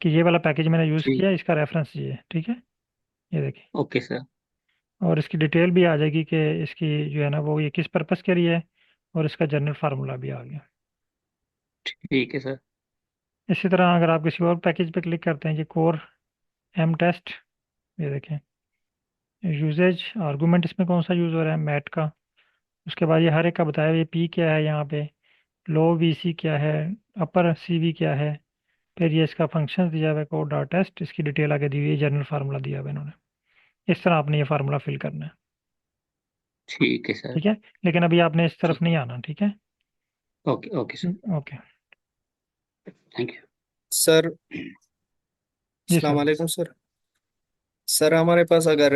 कि ये वाला पैकेज मैंने यूज़ ठीक। किया है, इसका रेफरेंस ये है, ठीक है। ये देखिए, ओके सर। और इसकी डिटेल भी आ जाएगी कि इसकी जो है ना वो ये किस पर्पज़ के लिए है, और इसका जनरल फार्मूला भी आ गया। ठीक है सर। इसी तरह अगर आप किसी और पैकेज पे क्लिक करते हैं, ये कोर एम टेस्ट, ये देखें, यूजेज आर्गूमेंट इसमें कौन सा यूज़ हो रहा है, मैट का, उसके बाद ये हर एक का बताया, ये पी क्या है यहाँ पे, लो वी सी क्या है, अपर सी वी क्या है, फिर ये इसका फंक्शन दिया हुआ है कोड डॉट टेस्ट, इसकी डिटेल आगे दी हुई है, जनरल फार्मूला दिया हुआ है इन्होंने। इस तरह आपने ये फार्मूला फिल करना है। ठीक है सर। ठीक है, लेकिन अभी आपने इस तरफ ठीक। नहीं आना, ठीक है। Okay okay sir. Okay, thank you. Sir जी अस्सलाम सर। वालेकुम सर। सर हमारे पास अगर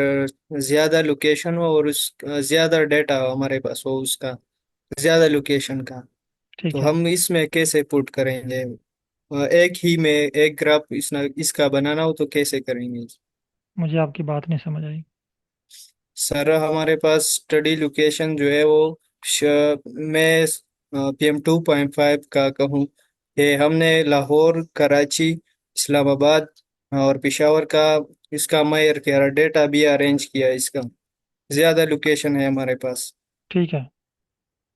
ज्यादा लोकेशन हो और उस ज्यादा डेटा हमारे पास हो उसका, ज्यादा लोकेशन का, तो ठीक है, हम इसमें कैसे पुट करेंगे? एक ही में एक ग्राफ इसका बनाना हो तो कैसे करेंगे? मुझे आपकी बात नहीं समझ आई। सर हमारे पास स्टडी लोकेशन जो है वो मैं PM2.5 का कहूँ कि हमने लाहौर, कराची, इस्लामाबाद और पेशावर का इसका मायर किया, डेटा भी अरेंज किया इसका, ज्यादा लोकेशन है हमारे पास। ठीक है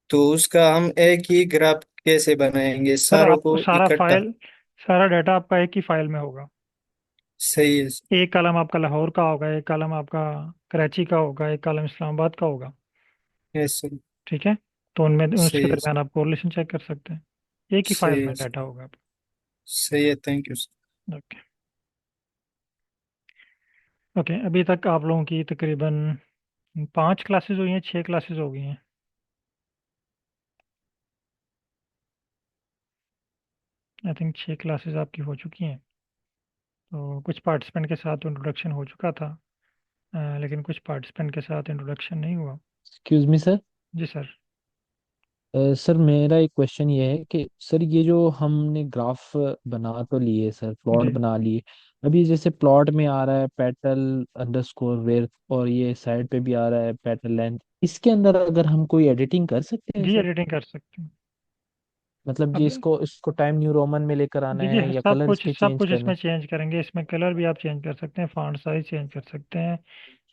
तो उसका हम एक ही ग्राफ कैसे बनाएंगे सर, सारों आप को सारा इकट्ठा? फाइल, सारा डाटा आपका एक ही फाइल में होगा। सही है। एक कॉलम आपका लाहौर का होगा, एक कॉलम आपका कराची का होगा, एक कॉलम इस्लामाबाद का होगा। Yes sir. ठीक है, तो उनमें उसके सही है। दरमियान आप कोरिलेशन चेक कर सकते हैं, एक ही फाइल सही में है। डाटा होगा आपका। सही है, thank you sir. Okay, okay, अभी तक आप लोगों की तकरीबन 5 क्लासेस हुई हैं, 6 क्लासेस हो गई हैं, आई थिंक 6 क्लासेस आपकी हो चुकी हैं। तो कुछ पार्टिसिपेंट के साथ इंट्रोडक्शन हो चुका था, लेकिन कुछ पार्टिसिपेंट के साथ इंट्रोडक्शन नहीं हुआ। Excuse me sir. जी सर। सर मेरा एक क्वेश्चन ये है कि सर ये जो हमने ग्राफ बना तो लिए सर, प्लॉट जी बना लिए, अभी जैसे प्लॉट में आ रहा है पेटल अंडरस्कोर वेयर, और ये साइड पे भी आ रहा है पेटल लेंथ, इसके अंदर अगर हम कोई एडिटिंग कर सकते हैं जी, सर? एडिटिंग कर सकते हैं। मतलब जी अब इसको इसको टाइम न्यू रोमन में लेकर आना जी जी, है या सब कलर कुछ इसके सब चेंज कुछ करने? इसमें चेंज करेंगे, इसमें कलर भी आप चेंज कर सकते हैं, फॉन्ट साइज चेंज कर सकते हैं,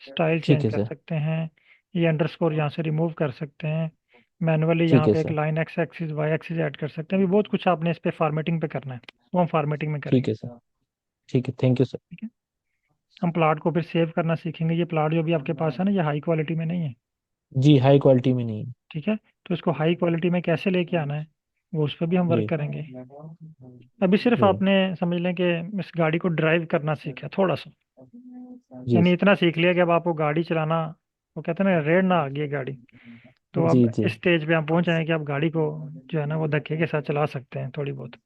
स्टाइल ठीक चेंज है कर सर। सकते हैं, ये अंडरस्कोर यहाँ से रिमूव कर सकते हैं, मैनुअली ठीक यहाँ है पे एक sir. Line X axis Y axis add कर सकते हैं। अभी बहुत कुछ आपने इस पे फॉर्मेटिंग पे करना है, वो हम फॉर्मेटिंग में ठीक करेंगे। है सर। ठीक है, थैंक यू सर। ठीक है, हम प्लाट को फिर सेव करना सीखेंगे। ये प्लाट जो भी आपके पास है ना, ये हाई क्वालिटी में नहीं है। जी हाई क्वालिटी में नहीं। ठीक है, तो इसको हाई क्वालिटी में कैसे लेके आना है, वो उस पर भी हम वर्क जी करेंगे। अभी सिर्फ जी आपने समझ लें कि इस गाड़ी को ड्राइव करना सीखा थोड़ा सा, जी यानी इतना सीख लिया कि अब आपको गाड़ी चलाना, वो कहते हैं ना, रेड ना आ गई है गाड़ी। तो जी अब जी इस स्टेज पे हम पहुंच आए हैं कि आप गाड़ी को जो है ना वो धक्के के साथ चला सकते हैं थोड़ी बहुत।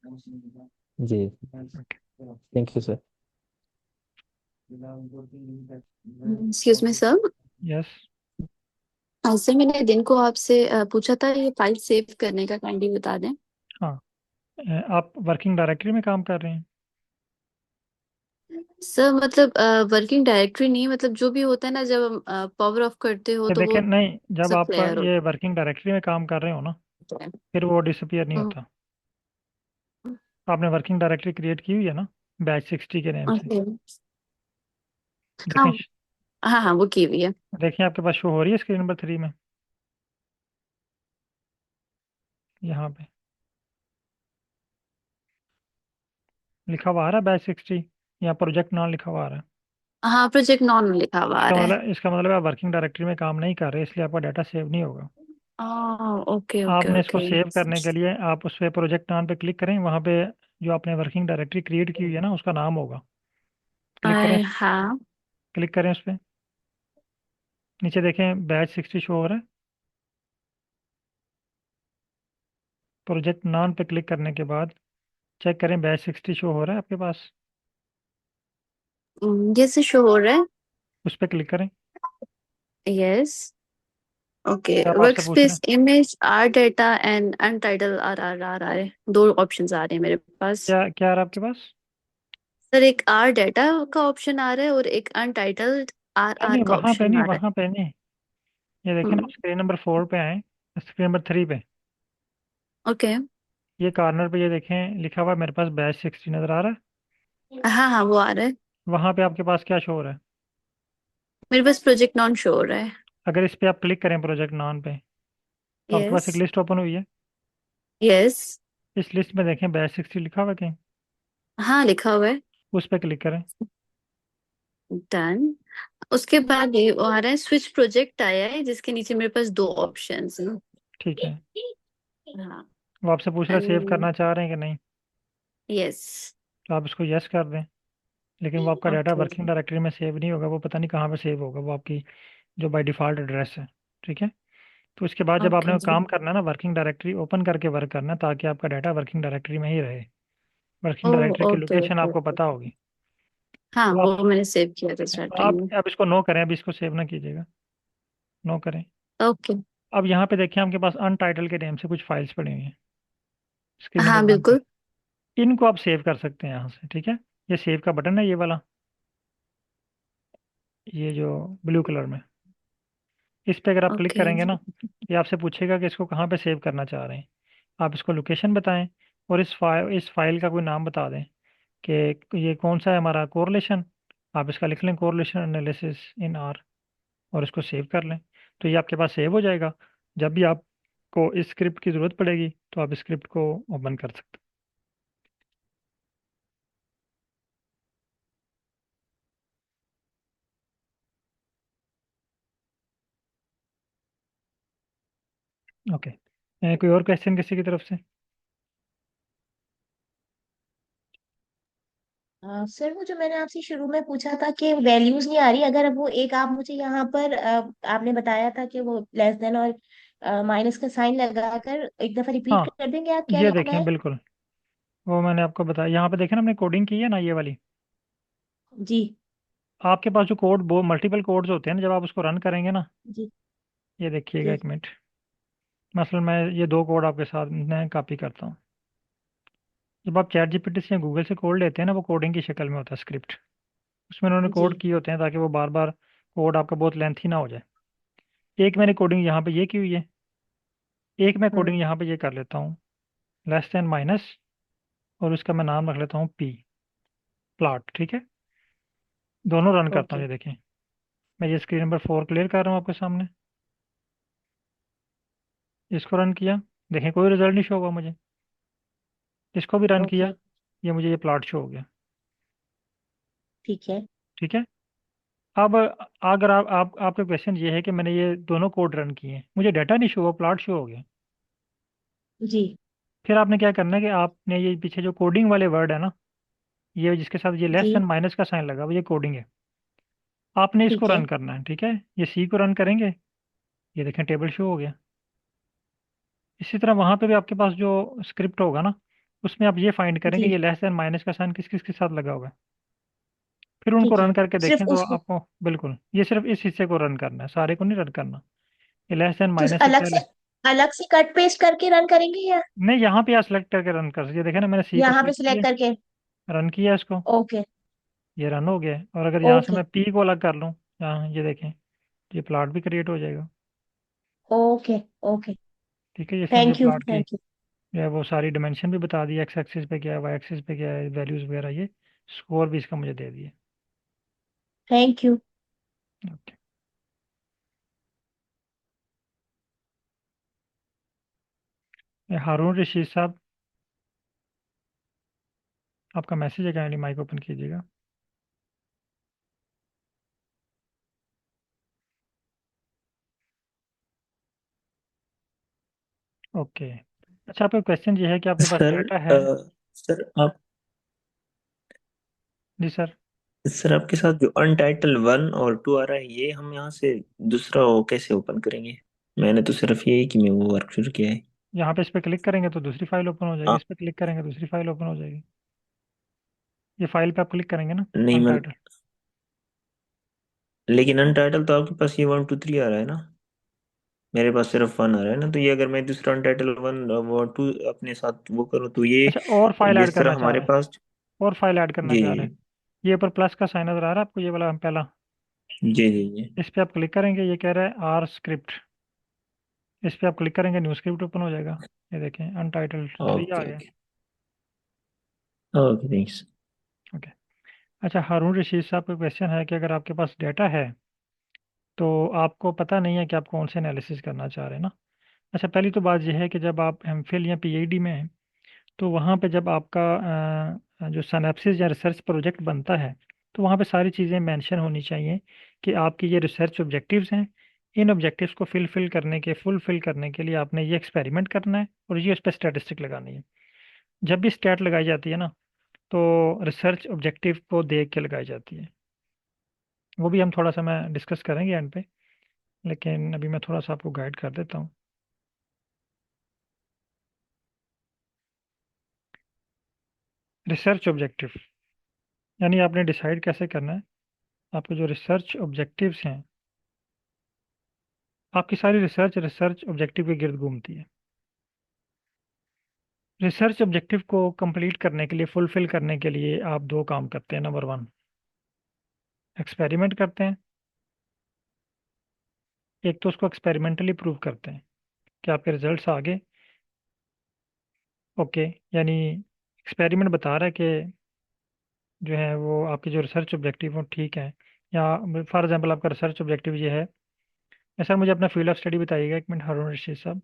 जी। Okay, thank you sir. Excuse me, sir. Yes, sir मैंने दिन को आपसे पूछा था ये फाइल सेव करने का, काइंडली बता दें। हाँ, आप वर्किंग डायरेक्टरी में काम कर रहे हैं? सर मतलब वर्किंग डायरेक्टरी नहीं, मतलब जो भी होता है ना, जब हम पावर ऑफ करते हो ये तो देखें, वो नहीं, जब सब आप क्लियर ये वर्किंग डायरेक्टरी में काम कर रहे हो ना, होता है। फिर वो डिसअपियर नहीं हम्म, होता। आपने वर्किंग डायरेक्टरी क्रिएट की हुई है ना, बैच 60 के नेम से? ओके। हाँ देखें, हाँ हाँ, वो की हुई है। देखें आपके पास शो हो रही है स्क्रीन नंबर 3 में, यहाँ पे लिखा हुआ आ रहा है बैच 60, या प्रोजेक्ट नाम लिखा हुआ आ रहा है। हाँ, प्रोजेक्ट नॉन लिखा हुआ आ रहा है। इसका मतलब आप वर्किंग डायरेक्टरी में काम नहीं कर रहे, इसलिए आपका डाटा सेव नहीं होगा। ओके ओके आपने इसको ओके। सेव करने के लिए आप उस पर प्रोजेक्ट नाम पे क्लिक करें, वहाँ पे जो आपने वर्किंग डायरेक्टरी क्रिएट की हुई है ना, उसका नाम होगा। क्लिक करें, हाँ। क्लिक करें उस पर। नीचे देखें बैच 60 शो हो रहा है। प्रोजेक्ट नाम पे क्लिक करने के बाद चेक करें बैच 60 शो हो रहा है आपके पास। ये शो हो रहा है। उस पर क्लिक करें। यस। ओके। अब वर्क आपसे पूछ रहे स्पेस हैं, image are data and untitled are are are आ रहे हैं, दो ऑप्शंस आ रहे हैं मेरे पास। क्या क्या आ रहा है आपके पास? सर एक आर डेटा का ऑप्शन आ रहा है और एक अनटाइटल्ड आर नहीं आर नहीं, का वहाँ पे ऑप्शन नहीं, आ रहा वहाँ पे नहीं। ये है। देखें ना, स्क्रीन नंबर 4 पे आए, स्क्रीन नंबर 3 पे, ओके। ये कॉर्नर पे ये देखें लिखा हुआ है मेरे पास बैच 60 नज़र आ रहा है। हाँ हाँ, वो आ रहा है। वहाँ पे आपके पास क्या शो हो रहा है? मेरे पास प्रोजेक्ट नॉन शो हो रहा है। अगर इस पे आप क्लिक करें प्रोजेक्ट नाम पे, तो आपके यस। पास एक लिस्ट ओपन हुई है। यस। इस लिस्ट में देखें बैच 60 लिखा हुआ है कहीं, हाँ, लिखा हुआ है। उस पर क्लिक करें। डन। उसके बाद ये आ रहा है स्विच प्रोजेक्ट आया है, जिसके नीचे मेरे पास दो ऑप्शंस हैं। ठीक है, हाँ। वो आपसे पूछ रहा है सेव एंड करना चाह रहे हैं कि नहीं, यस। तो आप इसको यस कर दें। लेकिन वो आपका डाटा ओके वर्किंग डायरेक्टरी में सेव नहीं होगा, वो पता नहीं कहाँ पे सेव होगा, वो आपकी जो बाय डिफ़ॉल्ट एड्रेस है। ठीक है, तो इसके बाद जब आपने ओके वो काम करना है ना, वर्किंग डायरेक्टरी ओपन करके वर्क करना है, ताकि आपका डाटा वर्किंग डायरेक्टरी में ही रहे। वर्किंग ओह डायरेक्टरी की ओके लोकेशन ओके आपको ओके। पता होगी। हाँ, तो वो मैंने सेव किया था स्टार्टिंग आप में। अब इसको नो करें, अब इसको सेव ना कीजिएगा, नो करें। ओके। अब यहाँ पे देखिए आपके पास अनटाइटल के नेम से कुछ फाइल्स पड़ी हुई हैं स्क्रीन नंबर हाँ 1 पे। बिल्कुल। इनको आप सेव कर सकते हैं यहाँ से। ठीक है, ये सेव का बटन है, ये वाला, ये जो ब्लू कलर में, इस पे अगर आप क्लिक ओके। करेंगे ना, ये आपसे पूछेगा कि इसको कहाँ पे सेव करना चाह रहे हैं। आप इसको लोकेशन बताएं, और इस फाइल का कोई नाम बता दें कि ये कौन सा है हमारा कोरिलेशन। आप इसका लिख लें कोरिलेशन एनालिसिस इन आर, और इसको सेव कर लें। तो ये आपके पास सेव हो जाएगा। जब भी आपको इस स्क्रिप्ट की ज़रूरत पड़ेगी, तो आप इस स्क्रिप्ट को ओपन कर सकते हैं। ओके, कोई और क्वेश्चन किसी की तरफ से? सर वो जो मैंने आपसे शुरू में पूछा था कि वैल्यूज नहीं आ रही, अगर अब वो एक आप मुझे यहाँ पर आपने बताया था कि वो लेस देन और माइनस का साइन लगाकर एक दफा रिपीट हाँ, कर देंगे आप, क्या ये लिखना देखें है? बिल्कुल, वो मैंने आपको बताया। यहाँ पे देखें ना, हमने कोडिंग की है ना, ये वाली। जी आपके पास जो कोड, वो मल्टीपल कोड्स होते हैं ना, जब आप उसको रन करेंगे ना, जी ये देखिएगा जी। एक मिनट। मसलन मैं ये दो कोड आपके साथ मैं कॉपी करता हूँ। जब आप चैट जीपीटी से या गूगल से कोड लेते हैं ना, वो कोडिंग की शक्ल में होता है स्क्रिप्ट। उसमें उन्होंने जी कोड किए होते हैं ताकि वो बार बार कोड आपका बहुत लेंथी ना हो जाए। एक मैंने कोडिंग यहाँ पे ये की हुई है, एक मैं हम्म। कोडिंग यहाँ पे ये कर लेता हूँ, लेस देन माइनस, और उसका मैं नाम रख लेता हूँ पी, प्लॉट। ठीक है, दोनों रन करता हूँ। ओके। ये देखें, मैं ये स्क्रीन नंबर 4 क्लियर कर रहा हूँ आपके सामने। इसको रन किया, देखें कोई रिजल्ट नहीं शो हुआ मुझे। इसको भी रन किया, ओके। ये मुझे ये प्लॉट शो हो गया। ठीक है। ठीक है, अब अगर आप आपका क्वेश्चन ये है कि मैंने ये दोनों कोड रन किए हैं, मुझे डाटा नहीं शो हुआ, प्लॉट शो हो गया। जी फिर आपने क्या करना है कि आपने ये पीछे जो कोडिंग वाले वर्ड है ना, ये जिसके साथ ये लेस जी। देन माइनस का साइन लगा हुआ, ये कोडिंग है। आपने इसको ठीक है। रन करना है। ठीक है, ये सी को रन करेंगे, ये देखें टेबल शो हो गया। इसी तरह वहाँ पे भी आपके पास जो स्क्रिप्ट होगा ना, उसमें आप ये फाइंड करेंगे जी ये लेस देन माइनस का साइन किस किस के साथ लगा हुआ है। फिर उनको ठीक रन है। करके सिर्फ देखें तो उसको। आपको बिल्कुल ये सिर्फ इस हिस्से को रन करना है, सारे को नहीं रन करना। ये लेस देन तो माइनस से क्या अलग से कट पेस्ट करके रन करेंगे या नहीं, यहाँ पे आप सेलेक्ट करके रन कर सकते, देखे ना मैंने सी को यहाँ पे सेलेक्ट सिलेक्ट किया, करके? रन किया इसको, ओके। ये रन हो गया। और अगर यहाँ से ओके। मैं पी को अलग कर लूँ, यहाँ ये देखें, ये प्लॉट भी क्रिएट हो जाएगा। ओके। ओके। ठीक है, जैसे मुझे थैंक यू, प्लॉट की थैंक यू। जो है वो सारी डिमेंशन भी बता दी, एक्स एक्सिस पे क्या है, वाई एक्सिस पे क्या है, वैल्यूज वगैरह, ये स्कोर भी इसका मुझे दे दिए। Thank you. ओके। ये हारून रशीद साहब, आपका मैसेज है, काइंडली माइक ओपन कीजिएगा। ओके। अच्छा, आपका क्वेश्चन ये है कि आपके पास सर डाटा है। सर आप जी सर। सर आपके साथ जो अनटाइटल 1 और 2 आ रहा है, ये हम यहाँ से दूसरा वो कैसे ओपन करेंगे? मैंने तो सिर्फ यही कि मैं वो वर्क शुरू किया है। यहाँ पे इस पर क्लिक करेंगे तो दूसरी फाइल ओपन हो जाएगी, हाँ, इस पर क्लिक करेंगे दूसरी फाइल ओपन हो जाएगी। ये फाइल पे आप क्लिक करेंगे ना, नहीं मन, अनटाइटल। लेकिन अनटाइटल तो आपके पास ये 1 2 3 आ रहा है ना। मेरे पास सिर्फ 1 आ रहा है ना, तो ये अगर मैं दूसरा अनटाइटल 1 और 2 अपने साथ वो करूँ तो ये अच्छा, और फाइल ऐड जिस तरह करना चाह हमारे रहे हैं, पास। और फाइल ऐड करना जी चाह रहे हैं। ये ऊपर प्लस का साइन नजर आ रहा है आपको, ये वाला पहला, जी जी जी जी। इस पे आप क्लिक करेंगे, ये कह रहा है आर स्क्रिप्ट, इस पे आप क्लिक करेंगे, न्यू स्क्रिप्ट ओपन हो जाएगा। ये देखें, अनटाइटल्ड 3 आ ओके गया। Okay okay thanks. ओके। अच्छा, हारून रशीद साहब का क्वेश्चन है कि अगर आपके पास डेटा है तो आपको पता नहीं है कि आप कौन से एनालिसिस करना चाह रहे हैं ना। अच्छा, पहली तो बात यह है कि जब आप एमफिल या पीएचडी में हैं तो वहाँ पे जब आपका जो सैनैप्सिस या रिसर्च प्रोजेक्ट बनता है तो वहाँ पे सारी चीज़ें मेंशन होनी चाहिए कि आपकी ये रिसर्च ऑब्जेक्टिव्स हैं। इन ऑब्जेक्टिव्स को फुलफिल करने के लिए आपने ये एक्सपेरिमेंट करना है और ये उस पर स्टैटिस्टिक लगानी है। जब भी स्टैट लगाई जाती है ना, तो रिसर्च ऑब्जेक्टिव को देख के लगाई जाती है। वो भी हम थोड़ा सा मैं डिस्कस करेंगे एंड पे, लेकिन अभी मैं थोड़ा सा आपको गाइड कर देता हूँ। रिसर्च ऑब्जेक्टिव यानी आपने डिसाइड कैसे करना है, आपके जो रिसर्च ऑब्जेक्टिव्स हैं, आपकी सारी रिसर्च ऑब्जेक्टिव के गिर्द घूमती है। रिसर्च ऑब्जेक्टिव को कंप्लीट करने के लिए, फुलफिल करने के लिए आप दो काम करते हैं। नंबर 1, एक्सपेरिमेंट करते हैं। एक तो उसको एक्सपेरिमेंटली प्रूव करते हैं कि आपके रिजल्ट्स आ गए। ओके, यानी एक्सपेरिमेंट बता रहा है कि जो है वो आपके जो रिसर्च ऑब्जेक्टिव वो ठीक है। या फॉर एग्जांपल आपका रिसर्च ऑब्जेक्टिव ये है, सर मुझे अपना फील्ड ऑफ स्टडी बताइएगा, एक मिनट हारून रशीद साहब,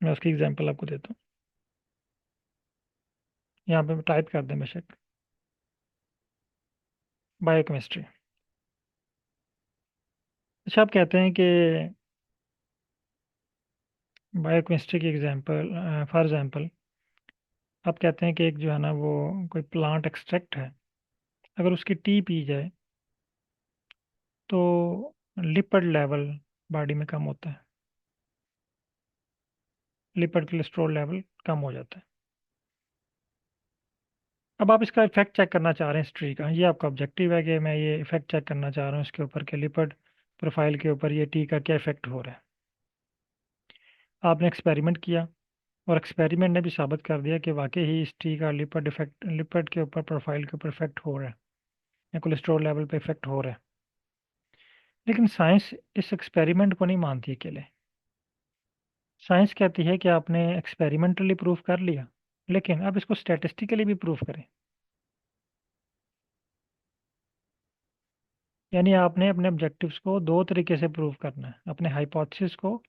मैं उसकी एग्जांपल आपको देता हूँ। यहाँ पे टाइप कर दें बेशक, बायोकेमिस्ट्री। अच्छा, आप कहते हैं कि बायोकेमिस्ट्री की एग्जांपल, फॉर एग्जांपल आप कहते हैं कि एक जो है ना वो कोई प्लांट एक्सट्रैक्ट है, अगर उसकी टी पी जाए तो लिपिड लेवल बॉडी में कम होता है, लिपिड कोलेस्ट्रॉल लेवल कम हो जाता है। अब आप इसका इफेक्ट चेक करना चाह रहे हैं हिस्ट्री का, ये आपका ऑब्जेक्टिव है कि मैं ये इफेक्ट चेक करना चाह रहा हूँ इसके ऊपर कि लिपिड प्रोफाइल के ऊपर ये टी का क्या इफेक्ट हो रहा है। आपने एक्सपेरिमेंट किया और एक्सपेरिमेंट ने भी साबित कर दिया कि वाकई ही इस टी का लिपिड के ऊपर, प्रोफाइल के ऊपर इफेक्ट हो रहा है या कोलेस्ट्रॉल लेवल पे इफेक्ट हो रहा है। लेकिन साइंस इस एक्सपेरिमेंट को नहीं मानती अकेले। साइंस कहती है कि आपने एक्सपेरिमेंटली प्रूफ कर लिया, लेकिन अब इसको स्टैटिस्टिकली भी प्रूफ करें। यानी आपने अपने ऑब्जेक्टिव्स को दो तरीके से प्रूव करना है, अपने हाइपोथेसिस को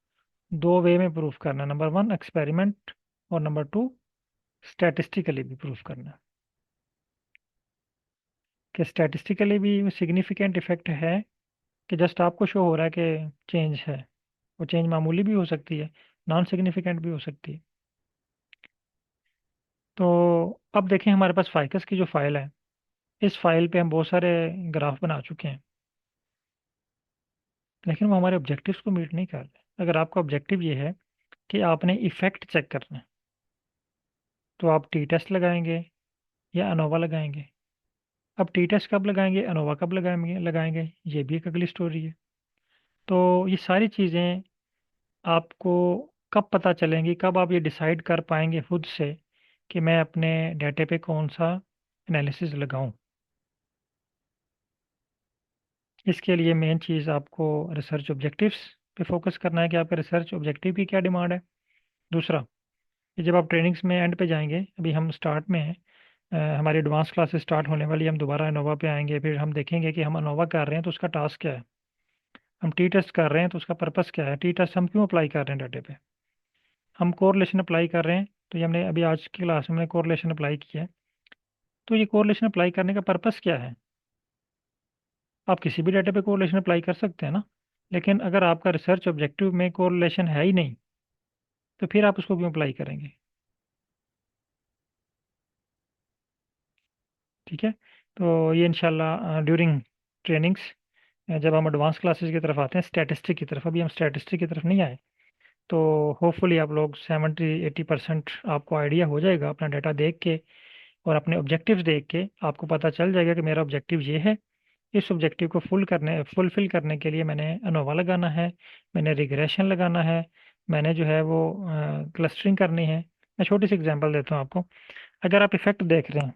दो वे में प्रूफ करना है। नंबर 1 एक्सपेरिमेंट, और नंबर 2 स्टैटिस्टिकली भी प्रूफ करना है कि स्टैटिस्टिकली भी सिग्निफिकेंट इफेक्ट है, कि जस्ट आपको शो हो रहा है कि चेंज है। वो चेंज मामूली भी हो सकती है, नॉन सिग्निफिकेंट भी हो सकती है। तो अब देखें, हमारे पास फाइकस की जो फाइल है, इस फाइल पे हम बहुत सारे ग्राफ बना चुके हैं, लेकिन वो हमारे ऑब्जेक्टिव्स को मीट नहीं कर रहे। अगर आपका ऑब्जेक्टिव ये है कि आपने इफेक्ट चेक करना है, तो आप टी टेस्ट लगाएंगे या अनोवा लगाएंगे। अब टी टेस्ट कब लगाएंगे, अनोवा कब लगाएंगे लगाएंगे ये भी एक अगली स्टोरी है। तो ये सारी चीज़ें आपको कब पता चलेंगी, कब आप ये डिसाइड कर पाएंगे खुद से कि मैं अपने डाटे पे कौन सा एनालिसिस लगाऊं? इसके लिए मेन चीज़ आपको रिसर्च ऑब्जेक्टिव्स पे फोकस करना है कि आपके रिसर्च ऑब्जेक्टिव की क्या डिमांड है। दूसरा, कि जब आप ट्रेनिंग्स में एंड पे जाएंगे, अभी हम स्टार्ट में हैं, हमारी एडवांस क्लासेस स्टार्ट होने वाली है, हम दोबारा अनोवा पे आएंगे, फिर हम देखेंगे कि हम अनोवा कर रहे हैं तो उसका टास्क क्या है, हम टी टेस्ट कर रहे हैं तो उसका पर्पस क्या है, टी टेस्ट हम क्यों अप्लाई कर रहे हैं डाटे पे, हम कोरिलेशन अप्लाई कर रहे हैं, तो ये हमने अभी आज की क्लास में कोरिलेशन अप्लाई किया है, तो ये कोरिलेशन अप्लाई करने का पर्पस क्या है? आप किसी भी डाटा पे कोरिलेशन अप्लाई कर सकते हैं ना, लेकिन अगर आपका रिसर्च ऑब्जेक्टिव में कोरिलेशन है ही नहीं, तो फिर आप उसको क्यों अप्लाई करेंगे? ठीक है। तो ये इंशाल्लाह ड्यूरिंग ट्रेनिंग्स, जब हम एडवांस क्लासेस की तरफ आते हैं, स्टैटिस्टिक की तरफ, अभी हम स्टैटिस्टिक की तरफ नहीं आए, तो होपफुली आप लोग 70-80% आपको आइडिया हो जाएगा अपना डाटा देख के, और अपने ऑब्जेक्टिव्स देख के आपको पता चल जाएगा कि मेरा ऑब्जेक्टिव ये है, इस ऑब्जेक्टिव को फुलफिल करने के लिए मैंने अनोवा लगाना है, मैंने रिग्रेशन लगाना है, मैंने जो है वो क्लस्टरिंग करनी है। मैं छोटी सी एग्जांपल देता हूँ आपको। अगर आप इफेक्ट देख रहे हैं,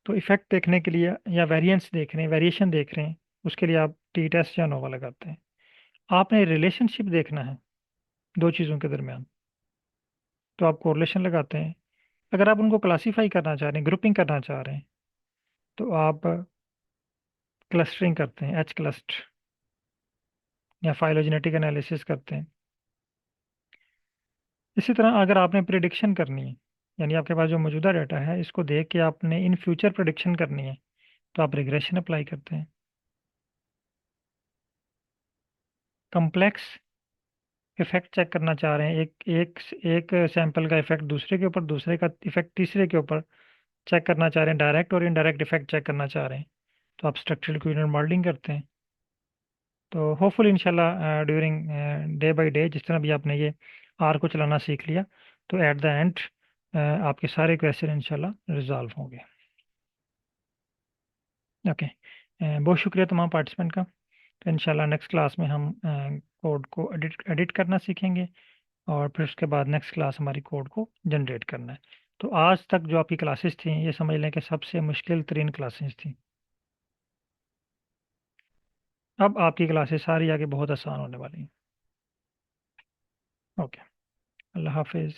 तो इफेक्ट देखने के लिए या वेरिएंस देख रहे हैं, वेरिएशन देख रहे हैं, उसके लिए आप टी टेस्ट या अनोवा लगाते हैं। आपने रिलेशनशिप देखना है दो चीज़ों के दरमियान, तो आप कोरिलेशन लगाते हैं। अगर आप उनको क्लासीफाई करना चाह रहे हैं, ग्रुपिंग करना चाह रहे हैं, तो आप क्लस्टरिंग करते हैं, एच क्लस्ट, या फाइलोजेनेटिक एनालिसिस करते हैं। इसी तरह अगर आपने प्रिडिक्शन करनी है, यानी आपके पास जो मौजूदा डाटा है इसको देख के आपने इन फ्यूचर प्रिडिक्शन करनी है, तो आप रिग्रेशन अप्लाई करते हैं। कम्प्लेक्स इफेक्ट चेक करना चाह रहे हैं, एक एक एक सैंपल का इफेक्ट दूसरे के ऊपर, दूसरे का इफेक्ट तीसरे के ऊपर चेक करना चाह रहे हैं, डायरेक्ट और इनडायरेक्ट इफेक्ट चेक करना चाह रहे हैं, तो आप स्ट्रक्चरल क्यूरियर मॉडलिंग करते हैं। तो होपफुली इंशाल्लाह ड्यूरिंग डे बाय डे, जिस तरह भी आपने ये आर को चलाना सीख लिया, तो एट द एंड आपके सारे क्वेश्चन इंशाल्लाह रिजॉल्व होंगे। ओके, बहुत शुक्रिया तमाम पार्टिसिपेंट का। तो इंशाल्लाह नेक्स्ट क्लास में हम कोड को एडिट एडिट करना सीखेंगे, और फिर उसके बाद नेक्स्ट क्लास हमारी कोड को जनरेट करना है। तो आज तक जो आपकी क्लासेस थी, ये समझ लें कि सबसे मुश्किल तरीन क्लासेस थी। अब आपकी क्लासेस सारी आगे बहुत आसान होने वाली हैं। ओके, अल्लाह हाफिज़।